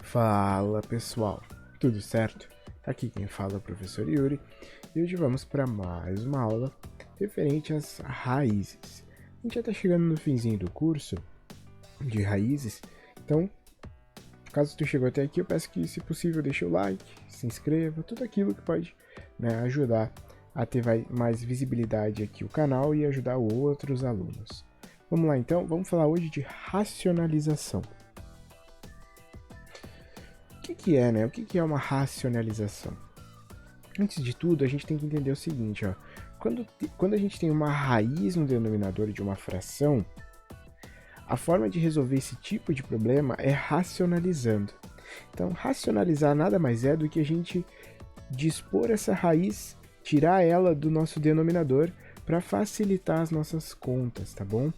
Fala pessoal, tudo certo? Aqui quem fala é o professor Yuri e hoje vamos para mais uma aula referente às raízes. A gente já está chegando no finzinho do curso de raízes, então caso tu chegou até aqui eu peço que, se possível, deixe o like, se inscreva, tudo aquilo que pode ajudar a ter mais visibilidade aqui o canal e ajudar outros alunos. Vamos lá então, vamos falar hoje de racionalização. O que é, O que é uma racionalização? Antes de tudo, a gente tem que entender o seguinte, ó. Quando a gente tem uma raiz no denominador de uma fração, a forma de resolver esse tipo de problema é racionalizando. Então, racionalizar nada mais é do que a gente dispor essa raiz, tirar ela do nosso denominador para facilitar as nossas contas, tá bom?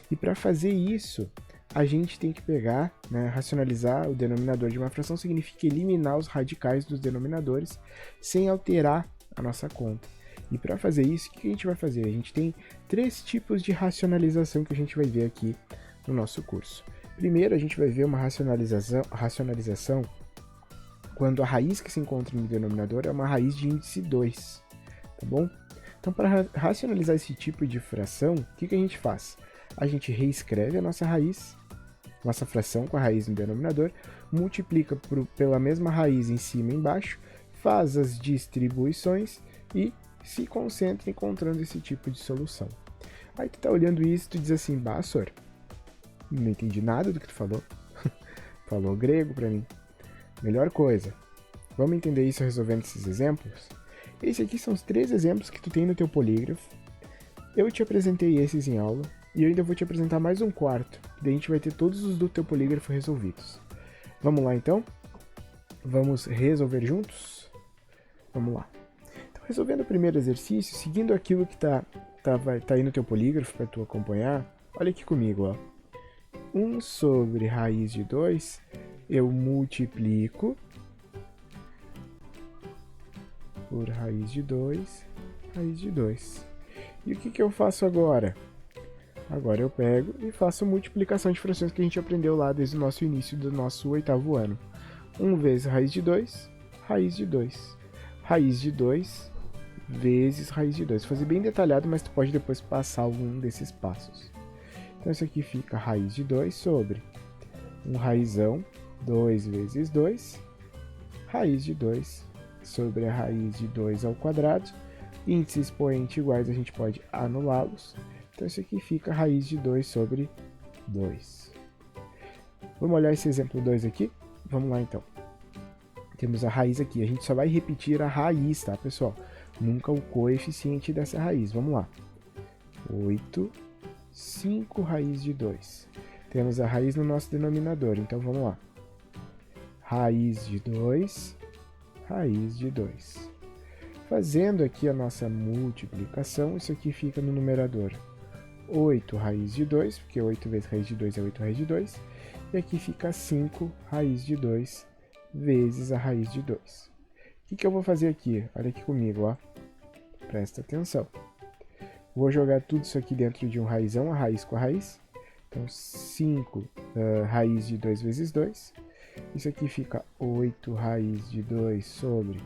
E para fazer isso, a gente tem que pegar, racionalizar o denominador de uma fração significa eliminar os radicais dos denominadores sem alterar a nossa conta. E para fazer isso, o que a gente vai fazer? A gente tem três tipos de racionalização que a gente vai ver aqui no nosso curso. Primeiro, a gente vai ver uma racionalização quando a raiz que se encontra no denominador é uma raiz de índice 2, tá bom? Então, para racionalizar esse tipo de fração, o que a gente faz? A gente reescreve a nossa raiz, nossa fração com a raiz no denominador, multiplica pela mesma raiz em cima e embaixo, faz as distribuições e se concentra encontrando esse tipo de solução. Aí tu tá olhando isso e tu diz assim, Sor, não entendi nada do que tu falou. Falou grego pra mim. Melhor coisa, vamos entender isso resolvendo esses exemplos? Esses aqui são os 3 exemplos que tu tem no teu polígrafo. Eu te apresentei esses em aula. E eu ainda vou te apresentar mais um quarto, daí a gente vai ter todos os do teu polígrafo resolvidos. Vamos lá então? Vamos resolver juntos? Vamos lá. Então, resolvendo o primeiro exercício, seguindo aquilo que tá aí no teu polígrafo para tu acompanhar, olha aqui comigo, ó. 1 sobre raiz de 2, eu multiplico por raiz de 2, raiz de 2. E o que eu faço agora? Agora eu pego e faço a multiplicação de frações que a gente aprendeu lá desde o nosso início do nosso 8º ano. 1 vezes raiz de 2, raiz de 2. Raiz de 2 vezes raiz de 2. Vou fazer bem detalhado, mas tu pode depois passar algum desses passos. Então isso aqui fica raiz de 2 sobre um raizão, 2 vezes 2, raiz de 2 sobre a raiz de 2 ao quadrado. Índices expoente iguais a gente pode anulá-los. Então isso aqui fica raiz de 2 sobre 2. Vamos olhar esse exemplo 2 aqui? Vamos lá então. Temos a raiz aqui, a gente só vai repetir a raiz, tá pessoal? Nunca o coeficiente dessa raiz, vamos lá. 8, 5 raiz de 2. Temos a raiz no nosso denominador, então vamos lá. Raiz de 2, raiz de 2. Fazendo aqui a nossa multiplicação, isso aqui fica no numerador 8 raiz de 2, porque 8 vezes raiz de 2 é 8 raiz de 2. E aqui fica 5 raiz de 2 vezes a raiz de 2. O que eu vou fazer aqui? Olha aqui comigo, ó. Presta atenção. Vou jogar tudo isso aqui dentro de um raizão, a raiz com a raiz. Então, 5 raiz de 2 vezes 2. Isso aqui fica 8 raiz de 2 sobre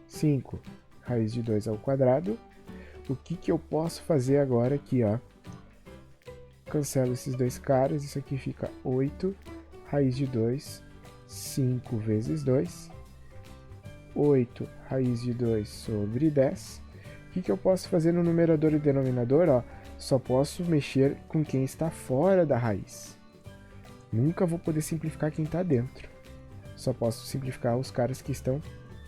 5 raiz de 2 ao quadrado. O que eu posso fazer agora aqui, ó? Cancelo esses dois caras, isso aqui fica 8 raiz de 2, 5 vezes 2, 8 raiz de 2 sobre 10. O que eu posso fazer no numerador e denominador? Ó, só posso mexer com quem está fora da raiz. Nunca vou poder simplificar quem está dentro. Só posso simplificar os caras que estão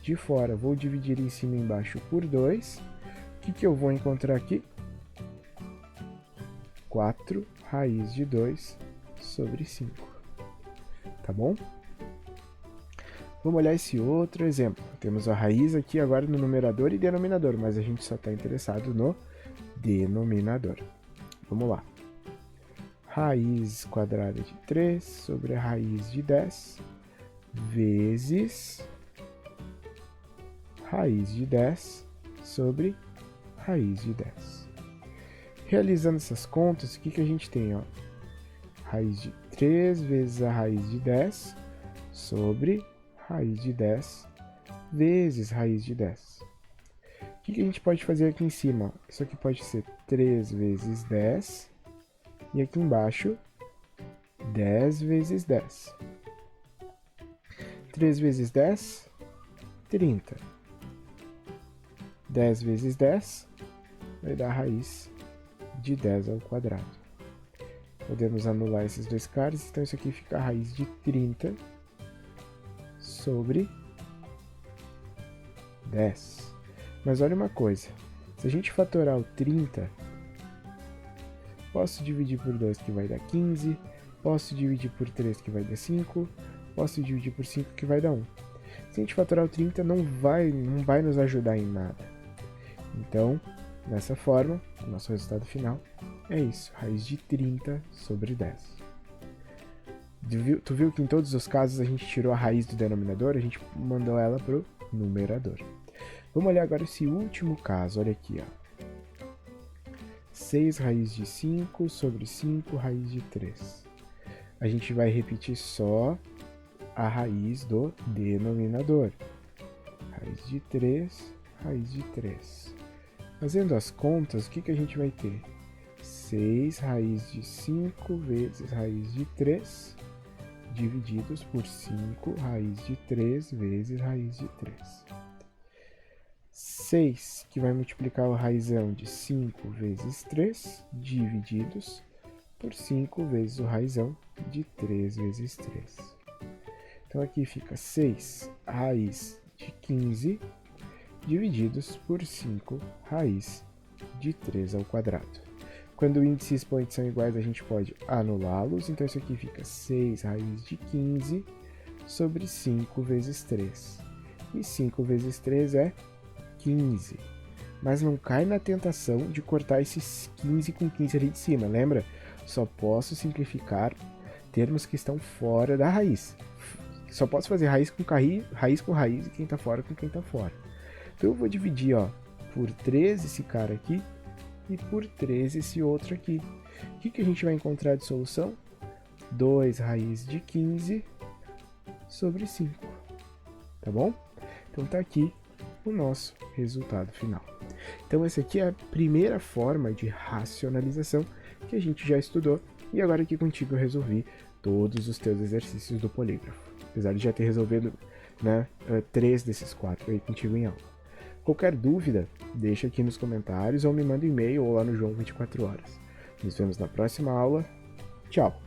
de fora. Vou dividir em cima e embaixo por 2. O que eu vou encontrar aqui? 4 raiz de 2 sobre 5. Tá bom? Vamos olhar esse outro exemplo. Temos a raiz aqui agora no numerador e denominador, mas a gente só está interessado no denominador. Vamos lá. Raiz quadrada de 3 sobre a raiz de 10 vezes raiz de 10 sobre raiz de 10. Realizando essas contas, o que a gente tem? Ó? Raiz de 3 vezes a raiz de 10 sobre raiz de 10 vezes raiz de 10. O que a gente pode fazer aqui em cima? Isso aqui pode ser 3 vezes 10 e aqui embaixo 10 vezes 10. 3 vezes 10, 30. 10 vezes 10 vai dar a raiz de 10 ao quadrado. Podemos anular esses dois caras, então isso aqui fica a raiz de 30 sobre 10. Mas olha uma coisa, se a gente fatorar o 30, posso dividir por 2 que vai dar 15, posso dividir por 3 que vai dar 5, posso dividir por 5 que vai dar 1. Se a gente fatorar o 30, não vai nos ajudar em nada. Então, dessa forma, o nosso resultado final é isso, raiz de 30 sobre 10. Tu viu que em todos os casos a gente tirou a raiz do denominador, a gente mandou ela para o numerador. Vamos olhar agora esse último caso, olha aqui, ó. 6 raiz de 5 sobre 5 raiz de 3. A gente vai repetir só a raiz do denominador. Raiz de 3, raiz de 3. Fazendo as contas, o que a gente vai ter? 6 raiz de 5 vezes raiz de 3, divididos por 5 raiz de 3 vezes raiz de 3. 6, que vai multiplicar o raizão de 5 vezes 3, divididos por 5 vezes o raizão de 3 vezes 3. Então aqui fica 6 raiz de 15, divididos por 5 raiz de 3 ao quadrado. Quando o índice e expoente são iguais, a gente pode anulá-los, então isso aqui fica 6 raiz de 15 sobre 5 vezes 3. E 5 vezes 3 é 15. Mas não cai na tentação de cortar esses 15 com 15 ali de cima, lembra? Só posso simplificar termos que estão fora da raiz. Só posso fazer raiz com raiz e quem está fora com quem está fora. Então eu vou dividir, ó, por 3 esse cara aqui e por 3 esse outro aqui. O que a gente vai encontrar de solução? 2 raiz de 15 sobre 5. Tá bom? Então tá aqui o nosso resultado final. Então essa aqui é a primeira forma de racionalização que a gente já estudou e agora aqui contigo eu resolvi todos os teus exercícios do polígrafo. Apesar de já ter resolvido, né, 3 desses 4 aí contigo em aula. Qualquer dúvida, deixa aqui nos comentários ou me manda um e-mail ou lá no João 24 horas. Nos vemos na próxima aula. Tchau!